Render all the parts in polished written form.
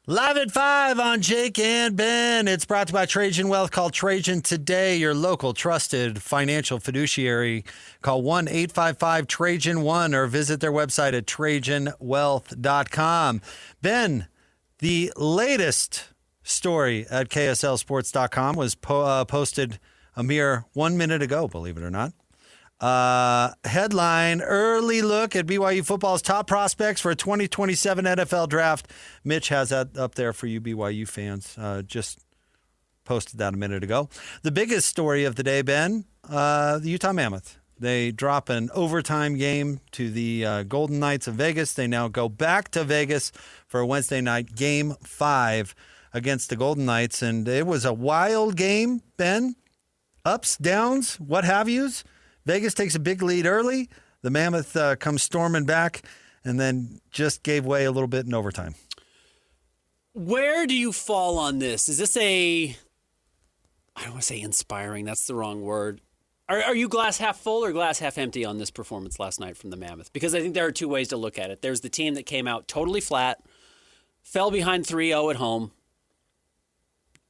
Live at 5 on Jake and Ben. It's brought to you by Trajan Wealth. Call Trajan today, your local trusted financial fiduciary. Call 1-855-TRAJAN1 or visit their website at TrajanWealth.com. Ben, the latest story at KSLSports.com was posted a mere 1 minute ago, believe it or not. Headline, early look at BYU football's top prospects for a 2027 NFL draft. Mitch has that up there for you BYU fans. Just posted that a minute ago. The biggest story of the day, Ben, the Utah Mammoth. They drop an overtime game to the Golden Knights of Vegas. They now go back to Vegas for a Wednesday night Game 5 against the Golden Knights. And it was a wild game, Ben. Ups, downs, what have yous. Vegas takes a big lead early. The Mammoth comes storming back and then just gave way a little bit in overtime. Where do you fall on this? Is this I don't want to say inspiring. That's the wrong word. Are you glass half full or glass half empty on this performance last night from the Mammoth? Because I think there are two ways to look at it. There's the team that came out totally flat, fell behind 3-0 at home,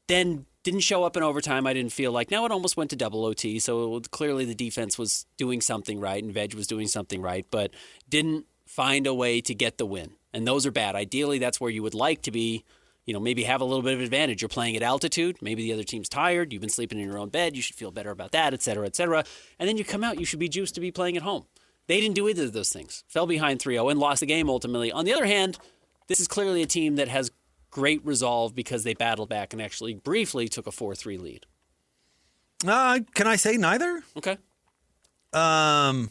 then didn't show up in overtime. I didn't feel like. Now it almost went to double OT, so clearly the defense was doing something right and Veg was doing something right, but didn't find a way to get the win. And those are bad. Ideally, that's where you would like to be, maybe have a little bit of advantage. You're playing at altitude. Maybe the other team's tired. You've been sleeping in your own bed. You should feel better about that, et cetera, et cetera. And then you come out. You should be juiced to be playing at home. They didn't do either of those things. Fell behind 3-0 and lost the game ultimately. On the other hand, this is clearly a team that has great resolve because they battled back and actually briefly took a 4-3 lead. Can I say neither? Okay. I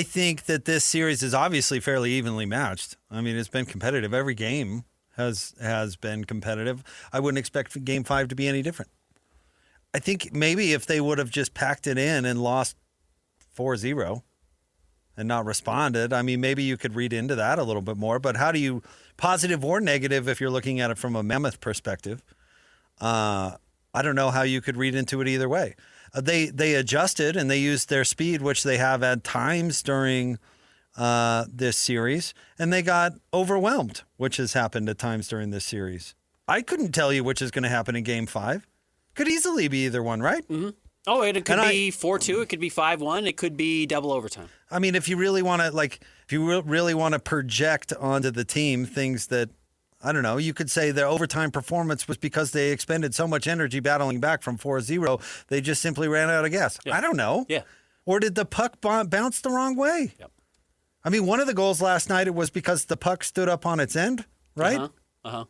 think that this series is obviously fairly evenly matched. I mean, it's been competitive. Every game has been competitive. I wouldn't expect Game 5 to be any different. I think maybe if they would have just packed it in and lost 4-0 and not responded, I mean, maybe you could read into that a little bit more. But how do you, positive or negative, if you're looking at it from a Mammoth perspective, I don't know how you could read into it either way. They adjusted and they used their speed, which they have at times during this series, and they got overwhelmed, which has happened at times during this series. I couldn't tell you which is going to happen in Game 5. Could easily be either one, right? Mm-hmm. Oh, it could be 4-2. It could be 5-1. It could be double overtime. I mean, if you really want to, really want to project onto the team things that, I don't know, you could say their overtime performance was because they expended so much energy battling back from 4-0, they just simply ran out of gas. Yeah. I don't know. Yeah. Or did the puck bounce the wrong way? Yep. I mean, one of the goals last night, it was because the puck stood up on its end, right? Uh-huh.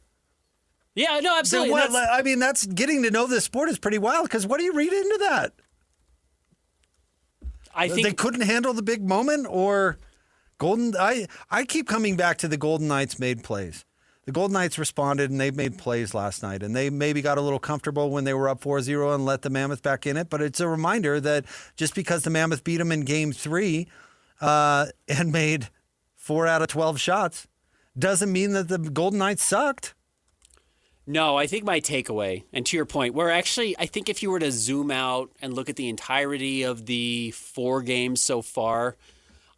Yeah, no, absolutely. That's getting to know this sport is pretty wild, because what do you read into that? I think they couldn't handle the big moment, or I keep coming back to the Golden Knights made plays. The Golden Knights responded, and they made plays last night, and they maybe got a little comfortable when they were up 4-0 and let the Mammoth back in it. But it's a reminder that just because the Mammoth beat them in Game 3 and made 4 out of 12 shots doesn't mean that the Golden Knights sucked. No, I think my takeaway, and to your point, I think if you were to zoom out and look at the entirety of the 4 games so far,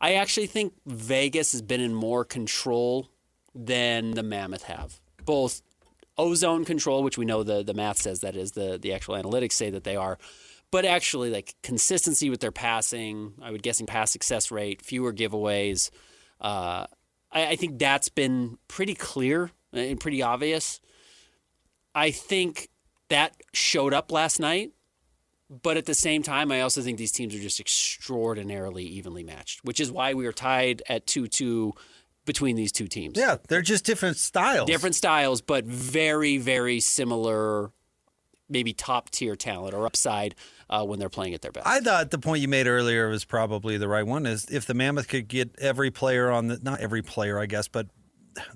I actually think Vegas has been in more control than the Mammoth have. Both ozone control, which we know the math says that is, the actual analytics say that they are, but actually like consistency with their passing, I would guessing pass success rate, fewer giveaways. I think that's been pretty clear and pretty obvious. I think that showed up last night, but at the same time, I also think these teams are just extraordinarily evenly matched, which is why we are tied at 2-2 between these two teams. Yeah, they're just different styles. Different styles, but very, very similar, maybe top-tier talent or upside when they're playing at their best. I thought the point you made earlier was probably the right one, is if the Mammoth could get every player not every player, I guess, but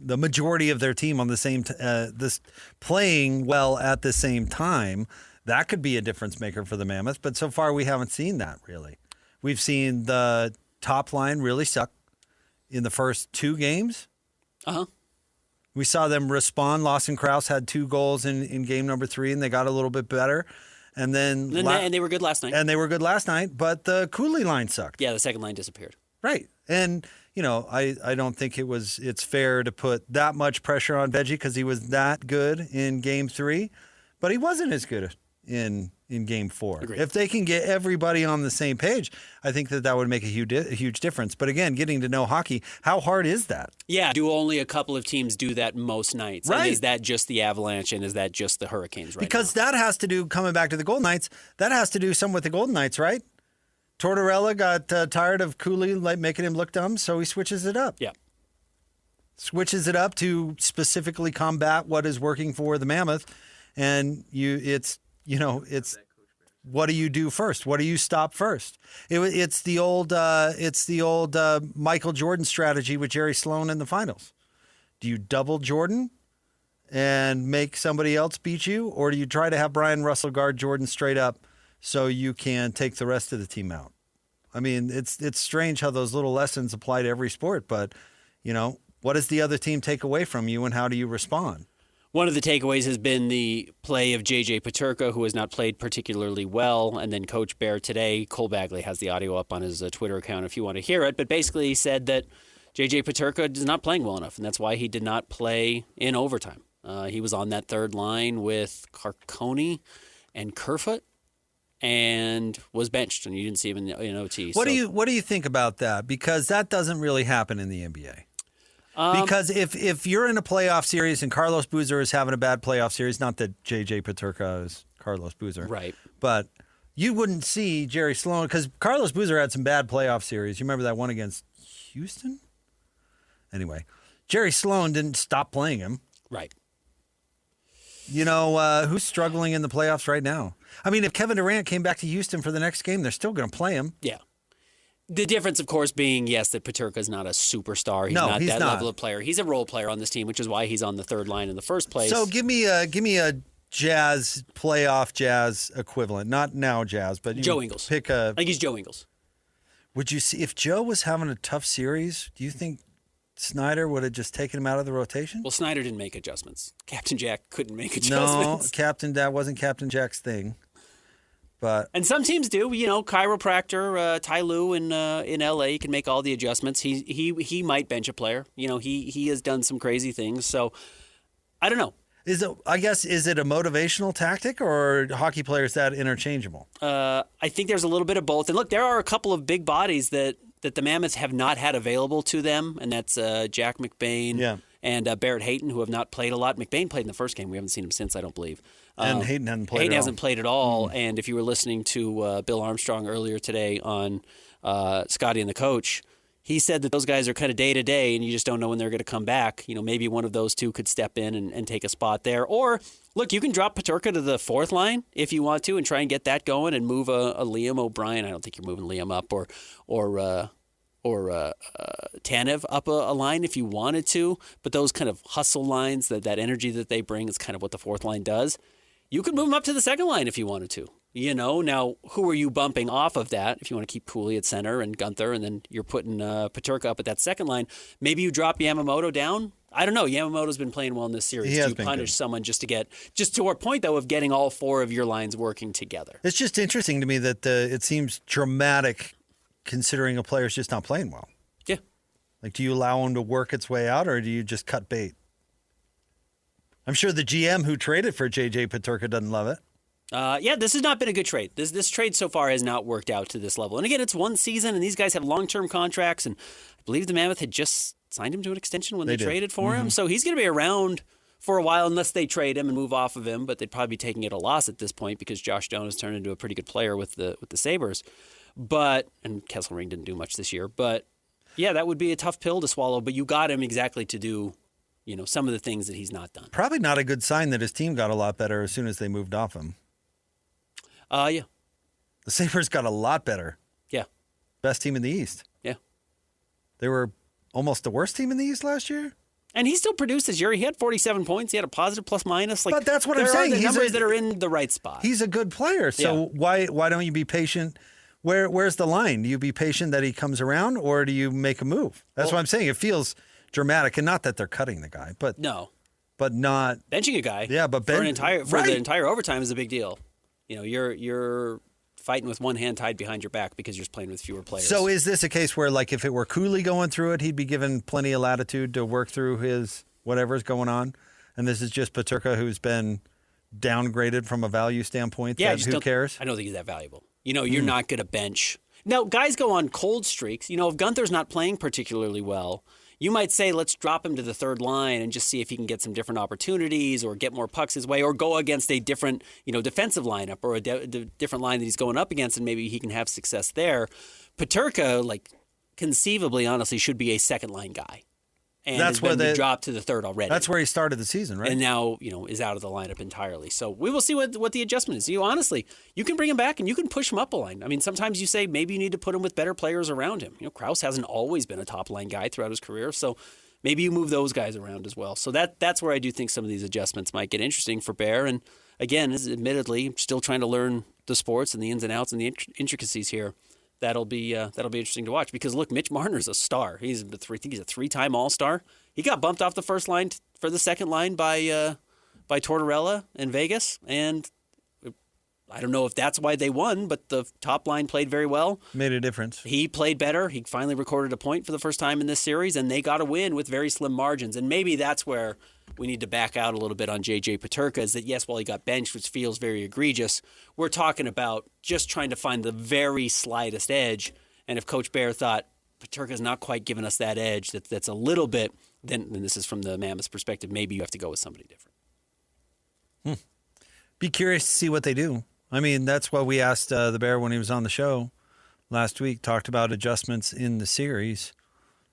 the majority of their team on the same this playing well at the same time, that could be a difference maker for the Mammoth. But so far, we haven't seen that really. We've seen the top line really suck in the first 2 games. We saw them respond. Lawson Krause had 2 goals in game number 3, and they got a little bit better. And then and they were good last night. And they were good last night, but the Cooley line sucked. Yeah, the second line disappeared. Right. And, I don't think it's fair to put that much pressure on Veggie because he was that good in game 3, but he wasn't as good in game 4. Agreed. If they can get everybody on the same page, I think that would make a huge difference. But again, getting to know hockey, how hard is that? Yeah, do only a couple of teams do that most nights? Right. And is that just the Avalanche and is that just the Hurricanes right Because now? that has to do, coming back to the Golden Knights, that has to do some with the Golden Knights, right? Tortorella got tired of Cooley making him look dumb, so he switches it up. Yeah. Switches it up to specifically combat what is working for the Mammoth, and it's what do you do first? What do you stop first? It's the old Michael Jordan strategy with Jerry Sloan in the finals. Do you double Jordan and make somebody else beat you, or do you try to have Brian Russell guard Jordan straight up so you can take the rest of the team out? I mean, it's strange how those little lessons apply to every sport, but what does the other team take away from you, and how do you respond? One of the takeaways has been the play of JJ Peterka, who has not played particularly well. And then Coach Bear today, Cole Bagley has the audio up on his Twitter account if you want to hear it. But basically he said that JJ Peterka is not playing well enough, and that's why he did not play in overtime. He was on that third line with Carcone and Kerfoot and was benched, and you didn't see him in OT. What do you think about that? Because that doesn't really happen in the NBA. Because if you're in a playoff series and Carlos Boozer is having a bad playoff series, not that JJ Peterka is Carlos Boozer, right? But you wouldn't see Jerry Sloan, because Carlos Boozer had some bad playoff series. You remember that one against Houston? Anyway, Jerry Sloan didn't stop playing him. Right. Who's struggling in the playoffs right now? I mean, if Kevin Durant came back to Houston for the next game, they're still going to play him. Yeah. The difference, of course, being, yes, that Peterka is not a superstar. He's not that level of player. He's a role player on this team, which is why he's on the third line in the first place. So give me a Jazz playoff Jazz equivalent. Not now Jazz, but Joe Ingles. I think he's Joe Ingles. Would you see if Joe was having a tough series? Do you think Snyder would have just taken him out of the rotation? Well, Snyder didn't make adjustments. Captain Jack couldn't make adjustments. No, that wasn't Captain Jack's thing. And some teams do. Chiropractor Ty Lue in L.A. can make all the adjustments. He might bench a player. He has done some crazy things. So I don't know. Is it a motivational tactic, or are hockey players that interchangeable? I think there's a little bit of both. And look, there are a couple of big bodies that the Mammoths have not had available to them, and that's Jack McBain and Barrett Hayton, who have not played a lot. McBain played in the first game. We haven't seen him since, I don't believe. And Hayton hasn't played. Hayton hasn't played at all. And if you were listening to Bill Armstrong earlier today on Scotty and the Coach, he said that those guys are kind of day to day, and you just don't know when they're going to come back. Maybe one of those two could step in and take a spot there. Or look, you can drop Peterka to the fourth line if you want to, and try and get that going, and move a Liam O'Brien. I don't think you're moving Liam up, or Tanev up a line if you wanted to. But those kind of hustle lines, that energy that they bring, is kind of what the fourth line does. You could move them up to the second line if you wanted to. Now who are you bumping off of that? If you want to keep Cooley at center and Gunther, and then you're putting Peterka up at that second line, maybe you drop Yamamoto down. I don't know. Yamamoto's been playing well in this series. He has to been punish good. Someone just to our point though of getting all four of your lines working together. It's just interesting to me that it seems dramatic, considering a player's just not playing well. Yeah. Like, do you allow him to work its way out, or do you just cut bait? I'm sure the GM who traded for JJ Peterka doesn't love it. This has not been a good trade. This trade so far has not worked out to this level. And again, it's one season, and these guys have long-term contracts, and I believe the Mammoth had just signed him to an extension when they traded for him. So he's going to be around for a while unless they trade him and move off of him, but they'd probably be taking it a loss at this point because Josh Doan has turned into a pretty good player with the Sabres. And Kesselring didn't do much this year. But, yeah, that would be a tough pill to swallow, but you got him exactly to do some of the things that he's not done. Probably not a good sign that his team got a lot better as soon as they moved off him. Yeah. The Sabres got a lot better. Yeah. Best team in the East. Yeah. They were almost the worst team in the East last year. And he still produced this year. He had 47 points. He had a positive plus-minus. But that's what I'm saying. There are the numbers that are in the right spot. He's a good player. So why don't you be patient? Where's the line? Do you be patient that he comes around, or do you make a move? That's what I'm saying. It feels dramatic, and not that they're cutting the guy, but not benching a guy. Yeah, but the entire overtime is a big deal. You're fighting with one hand tied behind your back because you're just playing with fewer players. So is this a case where, like, if it were Cooley going through it, he'd be given plenty of latitude to work through his whatever's going on? And this is just Peterka, who's been downgraded from a value standpoint. Yeah, who cares? I don't think he's that valuable. You're not going to bench. Now, guys go on cold streaks. If Gunther's not playing particularly well, you might say, let's drop him to the third line and just see if he can get some different opportunities or get more pucks his way or go against a different, defensive lineup or a different line that he's going up against, and maybe he can have success there. Peterka, conceivably, honestly, should be a second line guy. And that's where they dropped to the third already. That's where he started the season, right? And now, is out of the lineup entirely. So we will see what the adjustment is. Honestly, you can bring him back and you can push him up a line. I mean, sometimes you say maybe you need to put him with better players around him. Krause hasn't always been a top line guy throughout his career, so maybe you move those guys around as well. So that's where I do think some of these adjustments might get interesting for Bear. And again, admittedly, still trying to learn the sports and the ins and outs and the intricacies here. That'll be interesting to watch because look, Mitch Marner's a star. I think he's a 3-time All-Star. He got bumped off the first line for the second line by Tortorella in Vegas, and I don't know if that's why they won, but the top line played very well. Made a difference. He played better. He finally recorded a point for the first time in this series, and they got a win with very slim margins. And maybe that's where we need to back out a little bit on JJ Peterka, is that, yes, while he got benched, which feels very egregious, we're talking about just trying to find the very slightest edge. And if Coach Bear thought Peterka's not quite giving us that edge, that's a little bit, then this is from the Mammoth's perspective, maybe you have to go with somebody different. Be curious to see what they do. I mean, that's what we asked the Bear when he was on the show last week, talked about adjustments in the series.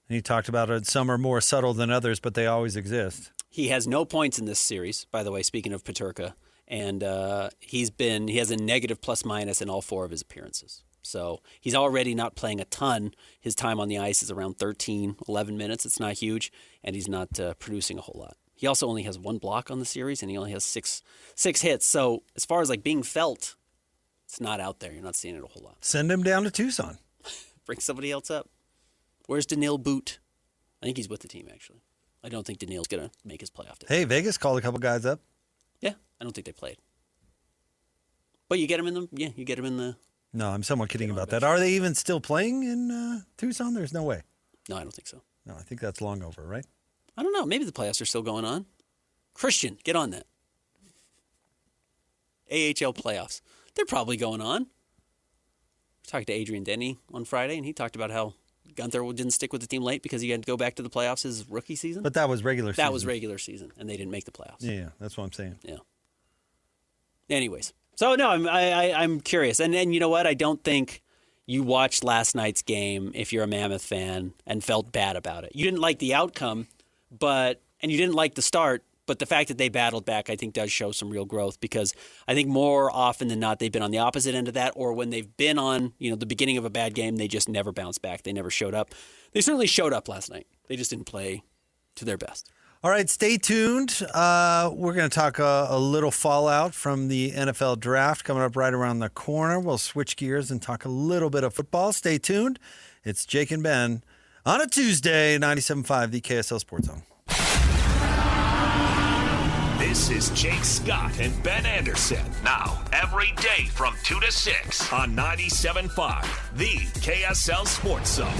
And he talked about it. Some are more subtle than others, but they always exist. He has no points in this series, by the way, speaking of Peterka. And he has a negative plus-minus in all 4 of his appearances. So he's already not playing a ton. His time on the ice is around 13, 11 minutes. It's not huge, and he's not producing a whole lot. He also only has 1 block on the series, and he only has six hits. So as far as being felt, it's not out there. You're not seeing it a whole lot. Send him down to Tucson. Bring somebody else up. Where's Daniil Boot? I think he's with the team, actually. I don't think Daniil's going to make his playoff debut. Hey, Vegas called a couple guys up. Yeah, I don't think they played. But you get him in the... No, I'm somewhat kidding about that. Are they even still playing in Tucson? There's no way. No, I don't think so. No, I think that's long over, right? I don't know. Maybe the playoffs are still going on. Christian, get on that. AHL playoffs. They're probably going on. I talked to Adrian Denny on Friday, and he talked about how Gunther didn't stick with the team late because he had to go back to the playoffs his rookie season. But that was regular season. That was regular season, and they didn't make the playoffs. Yeah, that's what I'm saying. Yeah. Anyways. So, no, I'm curious. And you know what? I don't think you watched last night's game if you're a Mammoth fan and felt bad about it. You didn't like the outcome, and you didn't like the start, but the fact that they battled back, I think, does show some real growth because I think more often than not they've been on the opposite end of that, or when they've been on the beginning of a bad game, they just never bounced back. They never showed up. They certainly showed up last night. They just didn't play to their best. All right, stay tuned. We're going to talk a little fallout from the NFL draft coming up right around the corner. We'll switch gears and talk a little bit of football. Stay tuned. It's Jake and Ben on a Tuesday, 97.5, the KSL Sports Zone. This is Jake Scott and Ben Anderson. Now, every day from 2 to 6 on 97.5, the KSL Sports Zone.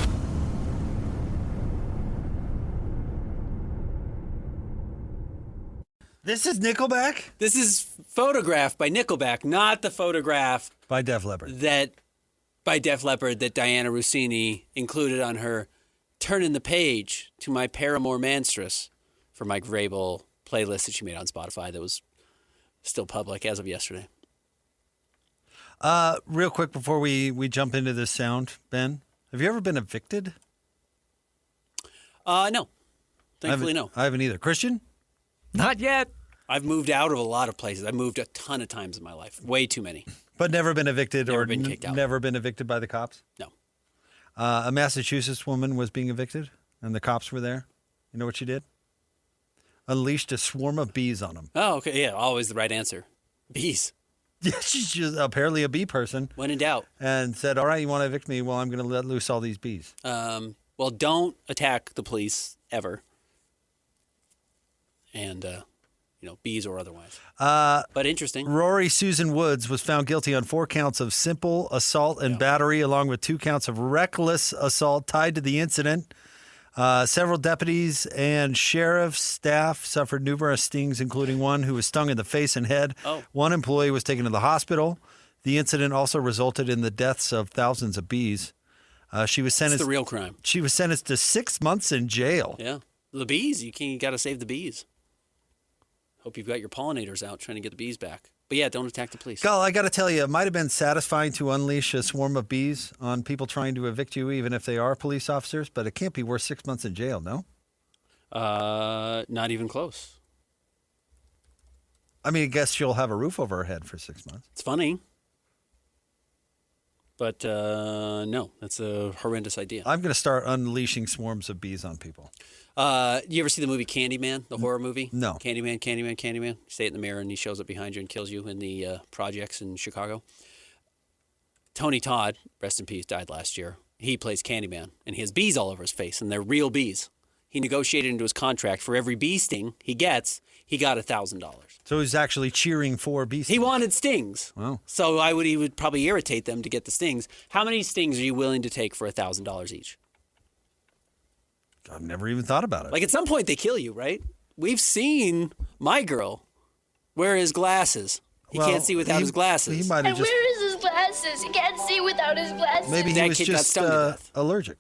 This is Nickelback? This is Photograph by Nickelback, not the photograph By Def Leppard. that Diana Rossini included on her Turnin' the Page to My Paramore Manstress for Mike Vrabel playlist that she made on Spotify that was still public as of yesterday. Real quick before we jump into this sound, Ben, have you ever been evicted? No. Thankfully, no. I haven't either. Christian? Not yet. I've moved out of a lot of places. I've moved a ton of times in my life. Way too many. But never been evicted Never or been kicked out. Never been evicted by the cops? No. A Massachusetts woman was being evicted, and the cops were there. You know what she did? Unleashed a swarm of bees on them. Oh, okay. Yeah, always the right answer. Bees. Yeah, she's just apparently a bee person. When in doubt. And said, all right, you want to evict me? Well, I'm going to let loose all these bees. Well, don't attack the police ever. And, bees or otherwise. But interesting. Rory Susan Woods was found guilty on 4 counts of simple assault and battery, along with 2 counts of reckless assault tied to the incident. Several deputies and sheriff's staff suffered numerous stings, including one who was stung in the face and head. Oh. One employee was taken to the hospital. The incident also resulted in the deaths of thousands of bees. She was It's sentenced. the real crime. She was sentenced to 6 months in jail. Yeah. The bees, you got to save the bees. Hope you've got your pollinators out trying to get the bees back. But yeah, don't attack the police. Gal, I got to tell you, it might have been satisfying to unleash a swarm of bees on people trying to evict you, even if they are police officers, but it can't be worth 6 months in jail, no? Not even close. I mean, I guess she'll have a roof over her head for 6 months. It's funny. But no, that's a horrendous idea. I'm going to start unleashing swarms of bees on people. You ever see the movie Candyman, the horror movie? No. Candyman. You say it in the mirror and he shows up behind you and kills you in the projects in Chicago. Tony Todd, rest in peace, died last year. He plays Candyman and he has bees all over his face and they're real bees. He negotiated into his contract for every bee sting he gets, he got $1,000. So he's actually cheering for bee stings. He wanted stings. Wow. So he would probably irritate them to get the stings. How many stings are you willing to take for $1,000 each? I've never even thought about it. Like at some point they kill you, right? We've seen my girl wear his glasses. He Well, can't see without his glasses. He might have And just... where is his glasses? He can't see without his glasses. Maybe he That was kid got just stung to death. allergic.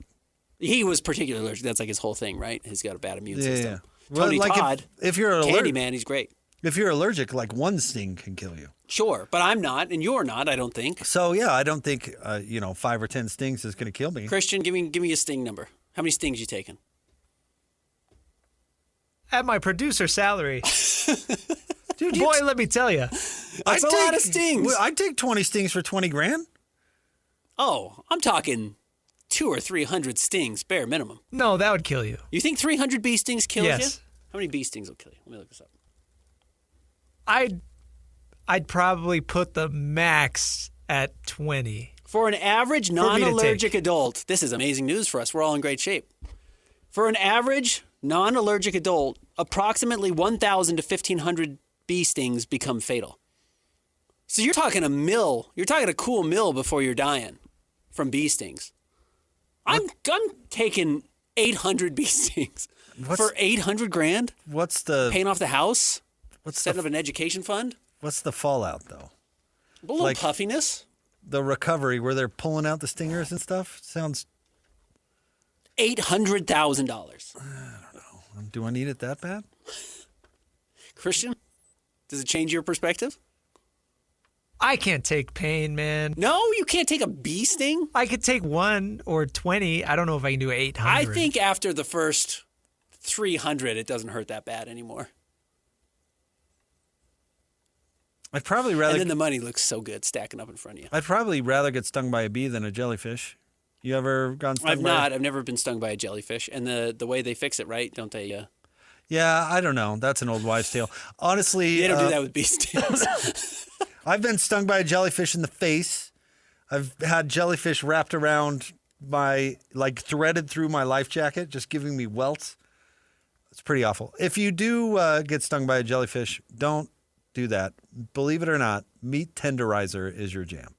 He was particularly allergic. That's like his whole thing, right? He's got a bad immune system. Well, Tony like Todd, if you're allergic, Candyman, he's great. if you're allergic, like one sting can kill you. Sure, but I'm not, and you're not, I don't think. So yeah, I don't think 5 or 10 stings is going to kill me. Christian, give me a sting number. How many stings you taking? At my producer salary. Dude, Boy, let me tell you. That's a lot of stings. I'd take 20 stings for 20 grand. Oh, I'm talking 200 or 300 stings, bare minimum. No, that would kill you. You think 300 bee stings kills you? Yes. How many bee stings will kill you? Let me look this up. I'd probably put the max at 20. For an average me to non-allergic take. adult, this is amazing news for us. We're all in great shape. For an average non-allergic adult, approximately 1,000 to 1,500 bee stings become fatal. So you're talking a mill. You're talking a cool mill before you're dying from bee stings. I'm taking 800 bee stings for 800 grand. What's the Paying off the house, what's setting the up an education fund. what's the fallout though? A little Like- puffiness. The recovery where they're pulling out the stingers and stuff sounds. $800,000. Do I need it that bad? Christian, does it change your perspective? I can't take pain, man. No, you can't take a bee sting. I could take 1 or 20. I don't know if I can do 800. I think after the first 300, it doesn't hurt that bad anymore. I'd probably rather. And then the money looks so good stacking up in front of you. I'd probably rather get stung by a bee than a jellyfish. You ever gone stung I've by? not. I've never been stung by a jellyfish. And the way they fix it, right? Don't they? Yeah, I don't know. That's an old wives' tale. Honestly, They don't do that with bee stings. I've been stung by a jellyfish in the face. I've had jellyfish wrapped around threaded through my life jacket, just giving me welts. It's pretty awful. If you do get stung by a jellyfish, don't do that. Believe it or not, meat tenderizer is your jam.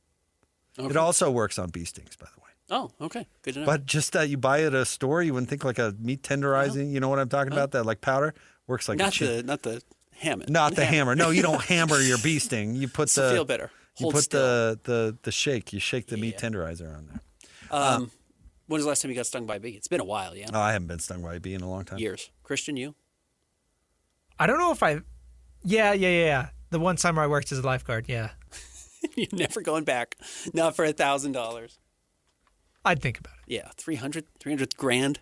Okay. It also works on bee stings, by the way. Oh, okay. Good to know. But just that you buy it at a store, you wouldn't think like a meat tenderizing. You know what I'm talking about? That like powder works like not a the hammer. Not the hammer. No, you don't hammer your bee sting. You put So feel better. You Hold put still. the shake. You shake the meat tenderizer on there. When was the last time you got stung by a bee? It's been a while, yeah. Oh, I haven't been stung by a bee in a long time. Years. Christian, you? I don't know if I. Yeah. The one summer I worked as a lifeguard, yeah. You're never going back. Not for $1,000. I'd think about it. Yeah, 300 grand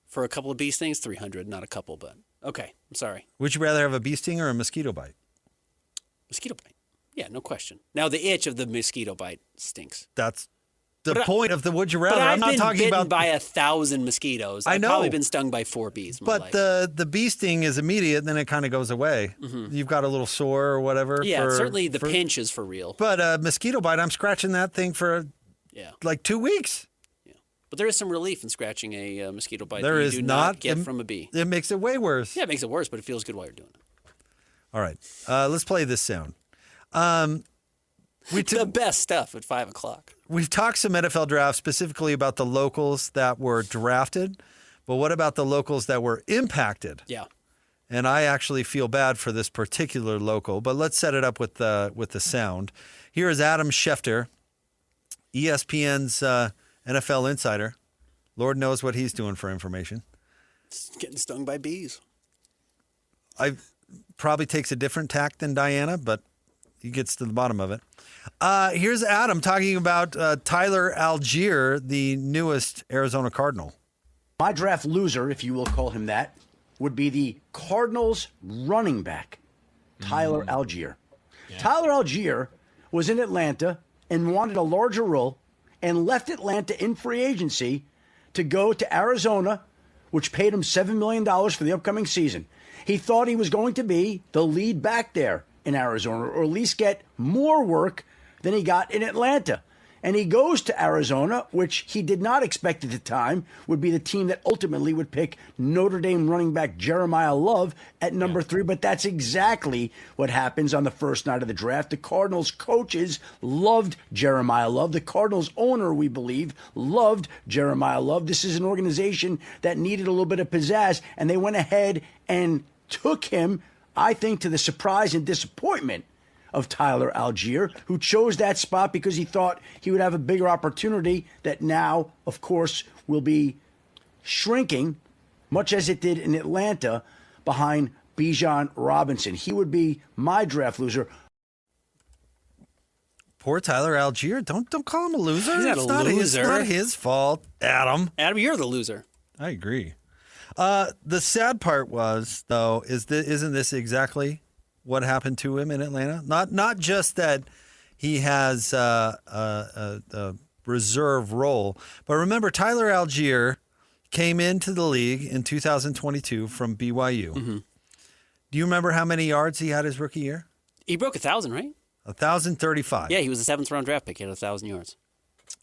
for a couple of bee stings. 300, not a couple, but okay. I'm sorry. Would you rather have a bee sting or a mosquito bite? Mosquito bite. Yeah, no question. Now the itch of the mosquito bite stinks. That's the But point of the would you rather. But I've I'm not been talking bitten about. by 1,000 mosquitoes. I I've know. probably been stung by 4 bees in my But life. the bee sting is immediate, then it kind of goes away. You've got a little sore or whatever. Yeah, for- certainly the for- pinch is for real. But a mosquito bite, I'm scratching that thing for Yeah, like 2 weeks. yeah. But there is some relief in scratching a mosquito bite There that you is do not get from a bee. It makes it way worse. Yeah, it makes it worse, but it feels good while you're doing it. All right. Let's play this sound. The best stuff at 5 o'clock. We've talked some NFL drafts, specifically about the locals that were drafted, but what about the locals that were impacted? Yeah. And I actually feel bad for this particular local, but let's set it up with the sound. Here is Adam Schefter, ESPN's NFL insider. Lord knows what he's doing for information. Getting stung by bees. I probably takes a different tack than Diana, but he gets to the bottom of it. Here's Adam talking about Tyler Allgeier, the newest Arizona Cardinal. My draft loser, if you will call him that, would be the Cardinals running back, Tyler Allgeier. Yeah. Tyler Allgeier was in Atlanta and wanted a larger role and left Atlanta in free agency to go to Arizona, which paid him $7 million for the upcoming season. He thought he was going to be the lead back there in Arizona, or at least get more work than he got in Atlanta. And he goes to Arizona, which he did not expect at the time would be the team that ultimately would pick Notre Dame running back Jeremiah Love at number 3. But that's exactly what happens on the first night of the draft. The Cardinals coaches loved Jeremiah Love. The Cardinals owner, we believe, loved Jeremiah Love. This is an organization that needed a little bit of pizzazz, and they went ahead and took him, I think, to the surprise and disappointment of Tyler Allgeier, who chose that spot because he thought he would have a bigger opportunity that now, of course, will be shrinking, much as it did in Atlanta, behind Bijan Robinson. He would be my draft loser. Poor Tyler Allgeier. Don't call him a loser. He's not a loser. It's not his fault, Adam. Adam, you're the loser. I agree. The sad part was, though, isn't this exactly what happened to him in Atlanta? Not just that he has a reserve role, but remember, Tyler Allgeier came into the league in 2022 from BYU. Mm-hmm. Do you remember how many yards he had his rookie year? He broke 1,000, right? 1,035. Yeah, he was a 7th-round draft pick. He had 1,000 yards.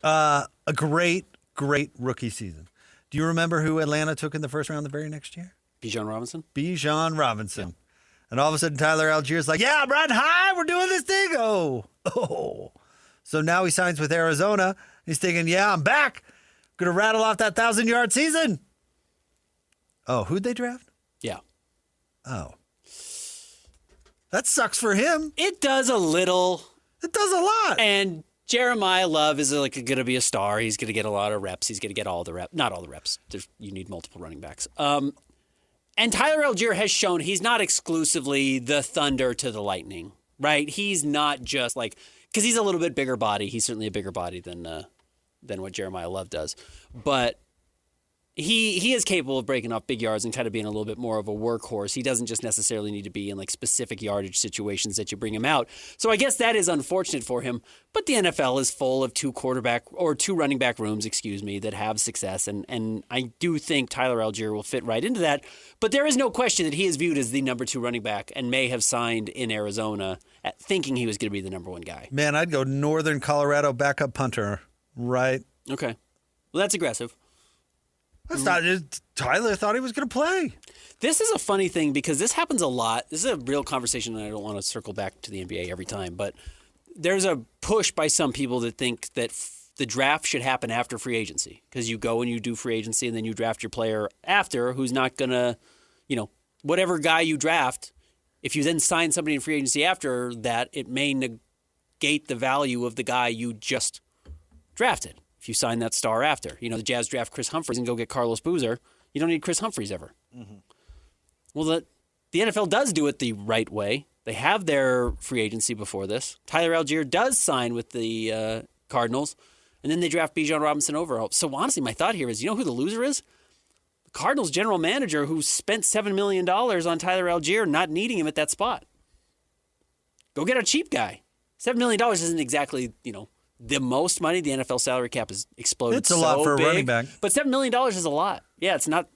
A great rookie season. Do you remember who Atlanta took in the first round the very next year? Bijan Robinson? Bijan Robinson. Yeah. And all of a sudden, Tyler Allgeier's like, yeah, I'm riding high. We're doing this thing. Oh. So now he signs with Arizona. He's thinking, yeah, I'm back. Going to rattle off that 1,000-yard season. Oh, who'd they draft? Yeah. Oh. That sucks for him. It does a little. It does a lot. And Jeremiah Love is going to be a star. He's going to get a lot of reps. He's going to get all the reps. Not all the reps. You need multiple running backs. And Tyler Allgeier has shown he's not exclusively the thunder to the lightning, right? He's not just like, because he's a little bit bigger body. He's certainly a bigger body than what Jeremiah Love does. But he is capable of breaking off big yards and kind of being a little bit more of a workhorse. He doesn't just necessarily need to be in like specific yardage situations that you bring him out. So I guess that is unfortunate for him. But the NFL is full of two running back rooms, that have success. And I do think Tyler Allgeier will fit right into that. But there is no question that he is viewed as the number 2 running back and may have signed in Arizona thinking he was going to be the number 1 guy. Man, I'd go Northern Colorado backup punter, right? Okay. Well, that's aggressive. That's not. Tyler thought he was going to play. This is a funny thing because this happens a lot. This is a real conversation, and I don't want to circle back to the NBA every time, but there's a push by some people that think that the draft should happen after free agency because you go and you do free agency and then you draft your player after who's not going to, whatever guy you draft, if you then sign somebody in free agency after that, it may negate the value of the guy you just drafted. If you sign that star after. The Jazz draft Chris Humphries and go get Carlos Boozer. You don't need Chris Humphries ever. Mm-hmm. Well, the NFL does do it the right way. They have their free agency before this. Tyler Allgeier does sign with the Cardinals, and then they draft Bijan Robinson over. So honestly, my thought here is, who the loser is? The Cardinals general manager who spent $7 million on Tyler Allgeier not needing him at that spot. Go get a cheap guy. $7 million isn't exactly, the most money. The NFL salary cap has exploded. It's a lot for a running back. But $7 million is a lot. Yeah, it's not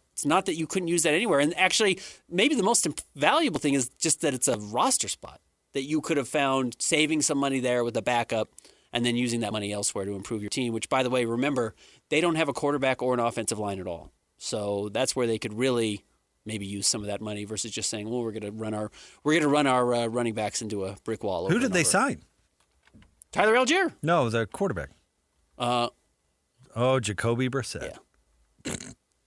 that you couldn't use that anywhere. And actually, maybe the most valuable thing is just that it's a roster spot that you could have found saving some money there with a backup and then using that money elsewhere to improve your team, which, by the way, remember, they don't have a quarterback or an offensive line at all. So that's where they could really maybe use some of that money versus just saying, well, we're going to run our running backs into a brick wall. Who did they sign? Tyler Allgeier. No, the quarterback. Jacoby Brissett. Yeah.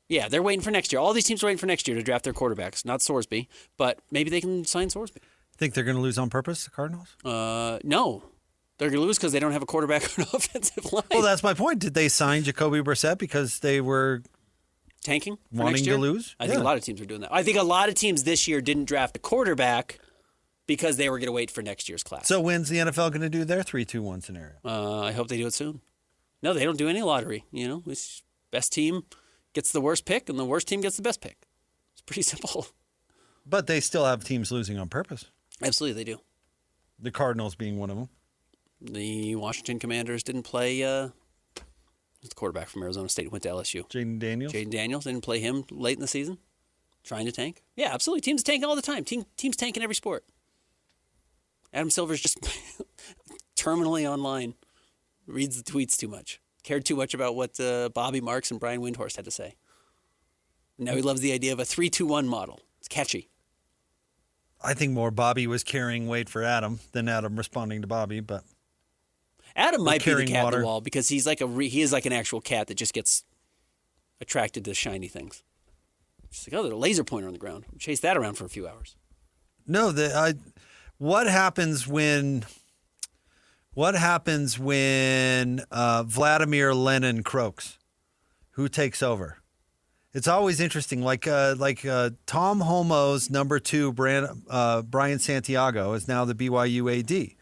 Yeah, they're waiting for next year. All these teams are waiting for next year to draft their quarterbacks. Not Sorsby, but maybe they can sign Sorsby. Think they're going to lose on purpose, the Cardinals? No. They're going to lose because they don't have a quarterback or an offensive line. Well, that's my point. Did they sign Jacoby Brissett because they were tanking for wanting next year? to lose? I think a lot of teams are doing that. I think a lot of teams this year didn't draft a quarterback because they were going to wait for next year's class. So when's the NFL going to do their 3-2-1 scenario? I hope they do it soon. No, they don't do any lottery. It's best team gets the worst pick, and the worst team gets the best pick. It's pretty simple. But they still have teams losing on purpose. Absolutely, they do. The Cardinals being one of them. The Washington Commanders didn't play the quarterback from Arizona State who went to LSU. Jaden Daniels? Jaden Daniels, didn't play him late in the season, trying to tank. Yeah, absolutely. Teams tank all the time. Teams tank in every sport. Adam Silver's just terminally online. Reads the tweets too much. Cared too much about what Bobby Marks and Brian Windhorst had to say. Now he loves the idea of a 3-2-1 model. It's catchy. I think more Bobby was carrying weight for Adam than Adam responding to Bobby, but Adam might be the cat water. in the wall because he is like an actual cat that just gets attracted to shiny things. Just like, there's a laser pointer on the ground. Chase that around for a few hours. No, what happens when Vladimir Lenin croaks? Who takes over? It's always interesting. Like Tom Homo's number 2, Brian Santiago, is now the BYU AD.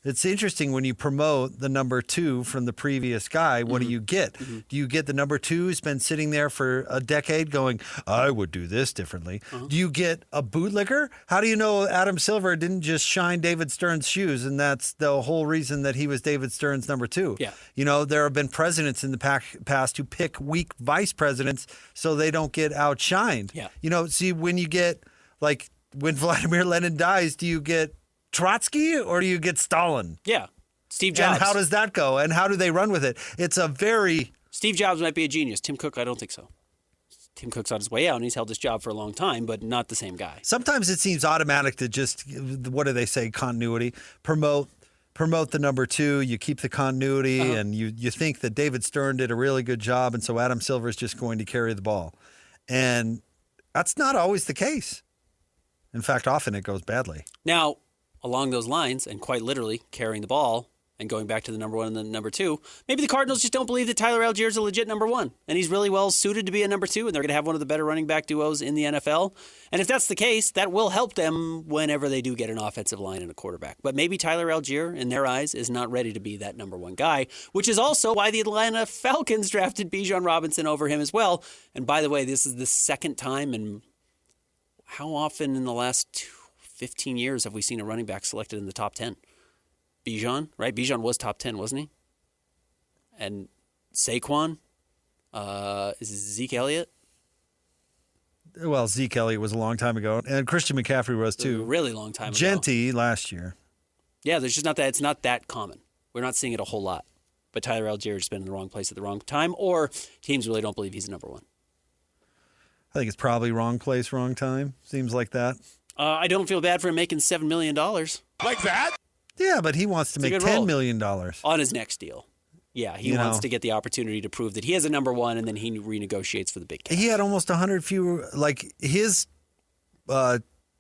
It's interesting when you promote the number 2 from the previous guy. What do you get? Mm-hmm. Do you get the number 2 who's been sitting there for a decade going, I would do this differently? Do you get a bootlicker? How do you know Adam Silver didn't just shine David Stern's shoes, and that's the whole reason that he was David Stern's number 2? Yeah. There have been presidents in the past who pick weak vice presidents so they don't get outshined. Yeah. See, when you get, like, when Vladimir Lenin dies, do you get Trotsky or do you get Stalin? Yeah. Steve Jobs. And how does that go? And how do they run with it? It's a very... Steve Jobs might be a genius. Tim Cook, I don't think so. Tim Cook's on his way out, and he's held this job for a long time, but not the same guy. Sometimes it seems automatic to just, what do they say, continuity, promote the number 2, you keep the continuity, and you think that David Stern did a really good job, and so Adam Silver is just going to carry the ball. And that's not always the case. In fact, often it goes badly. Now, along those lines, and quite literally carrying the ball and going back to the number 1 and the number 2, maybe the Cardinals just don't believe that Tyler Allgeier is a legit number 1, and he's really well suited to be a number 2, and they're going to have one of the better running back duos in the NFL. And if that's the case, that will help them whenever they do get an offensive line and a quarterback. But maybe Tyler Allgeier, in their eyes, is not ready to be that number 1 guy, which is also why the Atlanta Falcons drafted Bijan Robinson over him as well. And by the way, this is the second time in how often in the last 15 years have we seen a running back selected in the top 10? Bijan, right? Bijan was top 10, wasn't he? And Saquon, is it Zeke Elliott? Well, Zeke Elliott was a long time ago, and Christian McCaffrey was too. A really long time ago. Genty last year. Yeah, there's just not that. It's not that common. We're not seeing it a whole lot. But Tyler Allgeier has been in the wrong place at the wrong time, or teams really don't believe he's the number 1. I think it's probably wrong place, wrong time. Seems like that. I don't feel bad for him making $7 million. Like that? Yeah, but he wants to make $10 million. On his next deal. Yeah, he wants to get the opportunity to prove that he has a number 1, and then he renegotiates for the big cash. He had almost 100 fewer, like his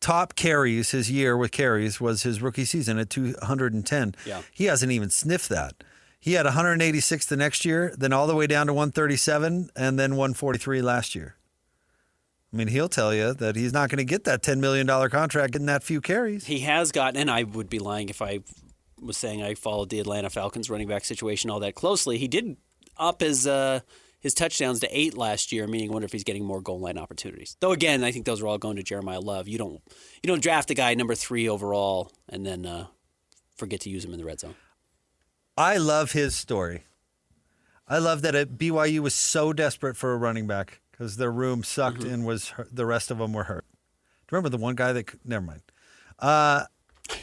top carries, his year with carries was his rookie season at 210. Yeah. He hasn't even sniffed that. He had 186 the next year, then all the way down to 137, and then 143 last year. I mean, he'll tell you that he's not going to get that $10 million contract in that few carries. He has gotten, and I would be lying if I was saying I followed the Atlanta Falcons running back situation all that closely. He did up his touchdowns to 8 last year, meaning I wonder if he's getting more goal line opportunities. Though again, I think those are all going to Jeremiah Love. You don't draft a guy number 3 overall and then forget to use him in the red zone. I love his story. I love that BYU was so desperate for a running back because their room sucked and the rest of them were hurt. Do you remember the one guy that? Never mind.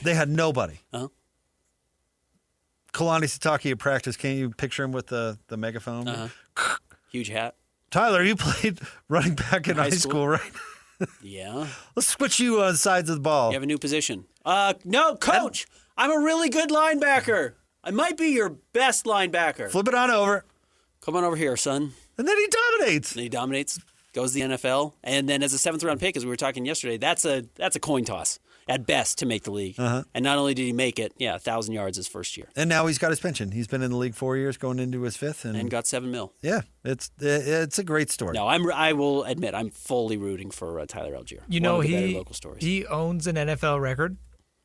They had nobody. Uh-huh. Kalani Sitake at practice. Can't you picture him with the megaphone? Huge hat. Tyler, you played running back in high school, right? Yeah. Let's switch you on sides of the ball. You have a new position. No, coach. I'm a really good linebacker. I might be your best linebacker. Flip it on over. Come on over here, son. And then he dominates. And he dominates, goes to the NFL, and then as a 7th-round pick, as we were talking yesterday, that's a coin toss at best to make the league. And not only did he make it, 1,000 yards his first year. And now he's got his pension. He's been in the league 4 years, going into his 5th. And got $7 million. Yeah, it's a great story. No, I will admit, I'm fully rooting for Tyler Allgeier. You know, One of the better local stories. he owns an NFL record.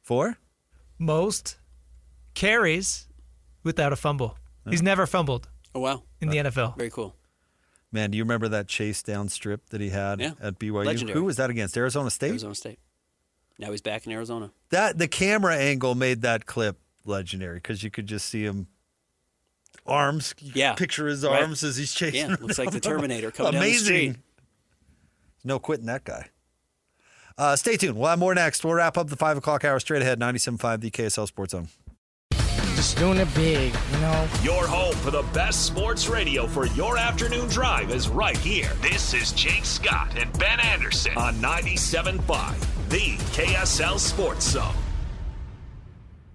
For? Most carries without a fumble. He's never fumbled Oh, wow. in the NFL. Very cool. Man, do you remember that chase down strip that he had at BYU? Legendary. Who was that against? Arizona State? Arizona State. Now he's back in Arizona. The camera angle made that clip legendary because you could just see him arms. Yeah. Picture his Right. arms as he's chasing. Yeah, looks like the Terminator coming down the Amazing. street. No quitting that guy. Stay tuned. We'll have more next. We'll wrap up the 5 o'clock hour straight ahead. 97.5, the KSL Sports Zone. Just doing it big, you know. Your home for the best sports radio for your afternoon drive is right here. This is Jake Scott and Ben Anderson on 97.5, the KSL Sports Zone.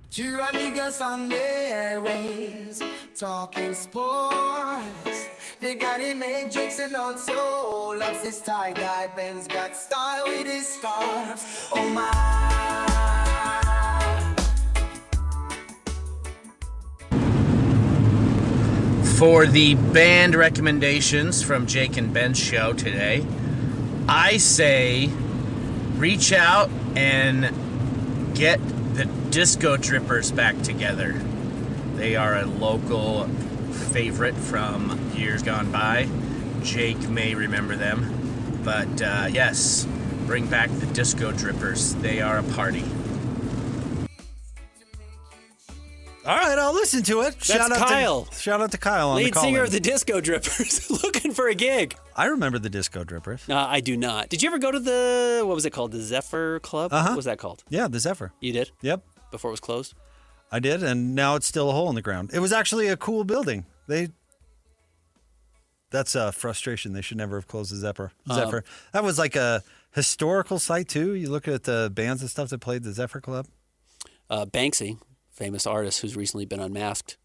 Two amigos on the airways, talking sports. They got it made, Jake's and also loves his tie-dye. Ben's got style with his scarves. Oh my. For the band recommendations from Jake and Ben's show today, I say reach out and get the Disco Drippers back together. They are a local favorite from years gone by. Jake may remember them. But yes, bring back the Disco Drippers. They are a party. All right, I'll listen to it. That's Kyle. Shout out to Kyle on the Lead call. singer of the Disco Drippers, looking for a gig. I remember the Disco Drippers. I do not. Did you ever go to the, what was it called, the Zephyr Club? What was that called? Yeah, the Zephyr. You did? Yep, Before it was closed? I did, and now it's still a hole in the ground. It was actually a cool building. That's a frustration. They should never have closed the Zephyr. That was like a historical site, too. You look at the bands and stuff that played the Zephyr Club. Banksy, famous artist who's recently been unmasked,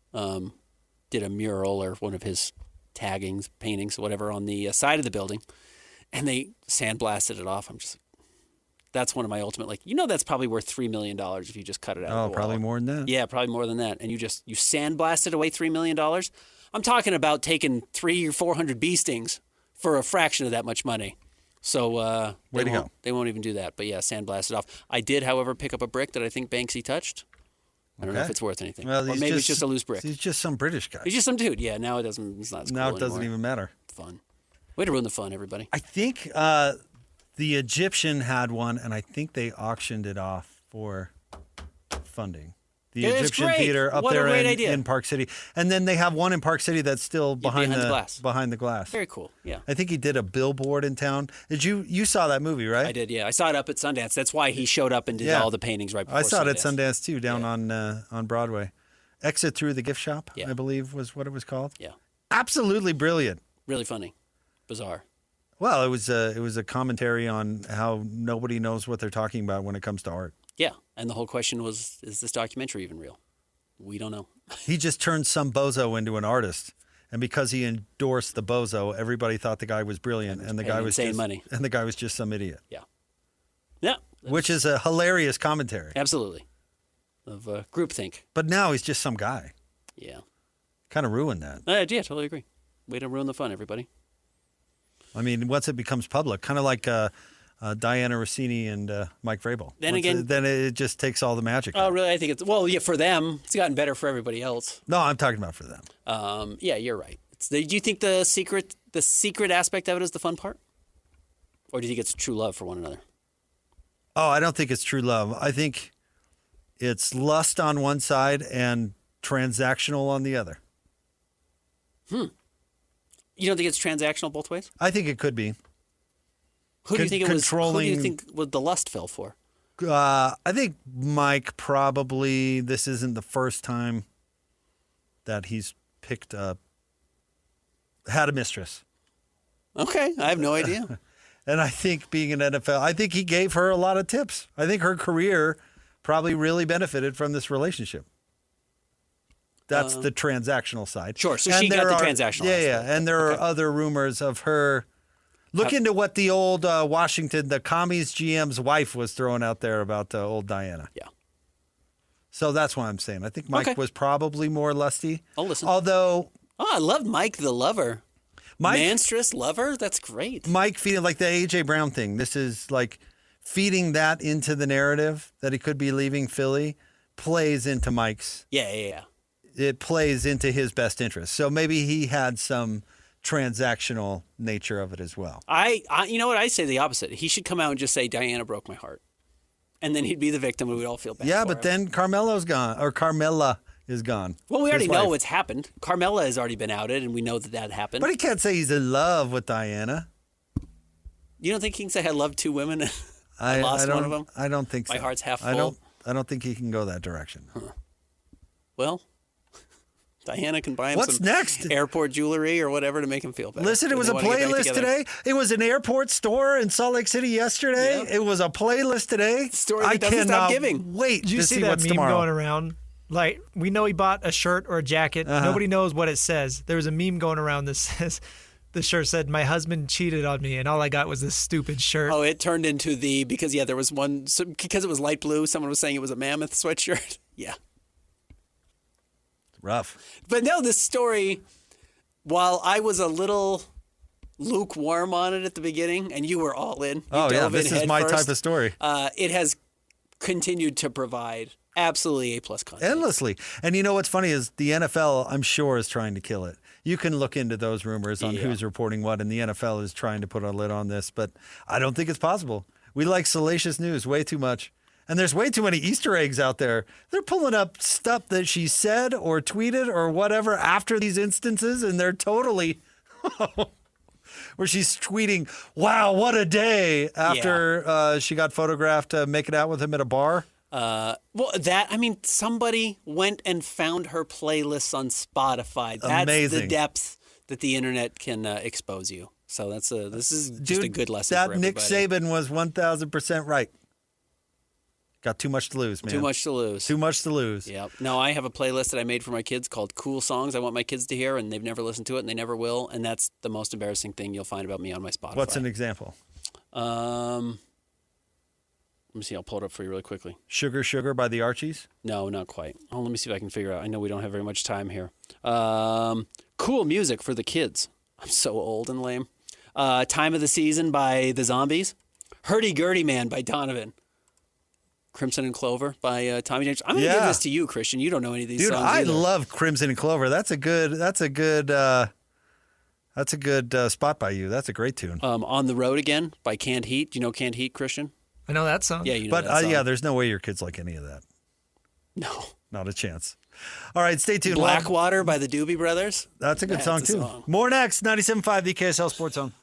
did a mural or one of his taggings, paintings, whatever, on the side of the building, and they sandblasted it off. I'm just, that's one of my ultimate, that's probably worth $3 million if you just cut it out. Oh, probably more than that. Yeah, probably more than that. And you sandblasted away $3 million. I'm talking about taking 300 or 400 bee stings for a fraction of that much money. So Way to go. They won't even do that. But yeah, sandblast it off. I did, however, pick up a brick that I think Banksy touched. I don't know if it's worth anything. Well, or maybe it's just a loose brick. He's just some British guy. He's just some dude. Yeah, now it's not as cool Now it doesn't anymore. even matter. Fun. Way to ruin the fun, everybody. I think the Egyptian had one, and I think they auctioned it off for funding. The Yeah, it's Egyptian great. Theater up What a there great idea. in Park City. And then they have one in Park City that's still behind behind the glass. Behind the glass. Very cool. Yeah. I think he did a billboard in town. You saw that movie, right? I did, yeah. I saw it up at Sundance. That's why he showed up and did all the paintings right before I saw it at Sundance. Sundance too, down on Broadway. Exit Through the Gift Shop, Yeah. I believe was what it was called. Yeah. Absolutely brilliant. Really funny. Bizarre. Well, it was a commentary on how nobody knows what they're talking about when it comes to art. Yeah. And the whole question was, is this documentary even real? We don't know. He just turned some bozo into an artist, and because he endorsed the bozo, everybody thought the guy was brilliant, and the paying guy was insane just, money. and the guy was just some idiot. Yeah. Yeah. Which is a hilarious commentary. Absolutely. Of groupthink. But now he's just some guy. Yeah. Kind of ruined that. Yeah, totally agree. Way to ruin the fun, everybody. I mean, once it becomes public, kind of like Diana Rossini and Mike Vrabel. Then it just takes all the magic. Oh, out. really? I think yeah, for them, it's gotten better for everybody else. No, I'm talking about for them. Yeah, you're right. Do you think the secret aspect of it is the fun part? Or do you think it's true love for one another? Oh, I don't think it's true love. I think it's lust on one side and transactional on the other. You don't think it's transactional both ways? I think it could be. Who do you think it was? Who do Controlling- you think the lust fell for? I think Mike probably, this isn't the first time that he's had a mistress. Okay, I have no idea. And I think being an NFL, I think he gave her a lot of tips. I think her career probably really benefited from this relationship. That's the transactional side. Sure. So she got the transactional Yeah, aspect. And there are other rumors of her. Look into what the old Washington, the commies GM's wife was throwing out there about old Diana. Yeah. So that's why I'm saying. I think Mike was probably more lusty. I'll listen. Although. Oh, I love Mike the lover. Mike, Manstress lover? That's great. Mike feeding like the A.J. Brown thing. This is like feeding that into the narrative that he could be leaving Philly plays into Mike's. Yeah. It plays into his best interest. So maybe he had some transactional nature of it as well. I you know what? I say the opposite. He should come out and just say, Diana broke my heart. And then he'd be the victim and we'd all feel bad Yeah, for but him. then Carmela is gone. Well, we His already know wife. what's happened. Carmela has already been outed, and we know that happened. But he can't say he's in love with Diana. You don't think he can say, I love two women? I lost one of them? I don't think so. My heart's half full? I don't think he can go that direction. Well, Diana can buy him What's some next? airport jewelry or whatever to make him feel better. Listen, it When was they a wanna get back playlist together. today. It was an airport store in Salt Lake City yesterday. Yeah. It was a playlist today. Story that I doesn't stop cannot giving. wait Did you to see see that what's meme tomorrow. going around? Like, we know he bought a shirt or a jacket. Nobody knows what it says. There was a meme going around that says, the shirt said, my husband cheated on me, and all I got was this stupid shirt. Oh, it turned into because there was one, because it was light blue, someone was saying it was a Mammoth sweatshirt. Yeah. Rough. But no, this story, while I was a little lukewarm on it at the beginning, and you were all in. Oh, yeah. This is my type of story. It has continued to provide absolutely A-plus content. Endlessly. And you know what's funny is the NFL, I'm sure, is trying to kill it. You can look into those rumors on who's reporting what, and the NFL is trying to put a lid on this, but I don't think it's possible. We like salacious news way too much. And there's way too many Easter eggs out there. They're pulling up stuff that she said or tweeted or whatever after these instances, and they're totally where she's tweeting, wow, what a day, after she got photographed making out with him at a bar. Somebody went and found her playlists on Spotify. That's Amazing. the depth that the internet can expose you. So this is just a good lesson that for everybody. Nick Saban was 1,000% right. Got too much to lose, man. Too much to lose. Too much to lose. Yep. No, I have a playlist that I made for my kids called Cool Songs I want my kids to hear, and they've never listened to it, and they never will. And that's the most embarrassing thing you'll find about me on my Spotify. What's an example? Let me see. I'll pull it up for you really quickly. Sugar Sugar by the Archies? No, not quite. Oh, let me see if I can figure out. I know we don't have very much time here. Cool music for the kids. I'm so old and lame. Time of the Season by the Zombies. Hurdy Gurdy Man by Donovan. Crimson and Clover by Tommy James. I'm going to give this to you, Christian. You don't know any of these Dude, songs I either. love Crimson and Clover. That's a good spot by you. That's a great tune. On the Road Again by Canned Heat. Do you know Canned Heat, Christian? I know that song. Yeah, you know But that song. there's no way your kids like any of that. No. Not a chance. All right, stay tuned. Blackwater by the Doobie Brothers. That's a good song, That's a too. song. More next. 97.5, the KSL Sports Zone.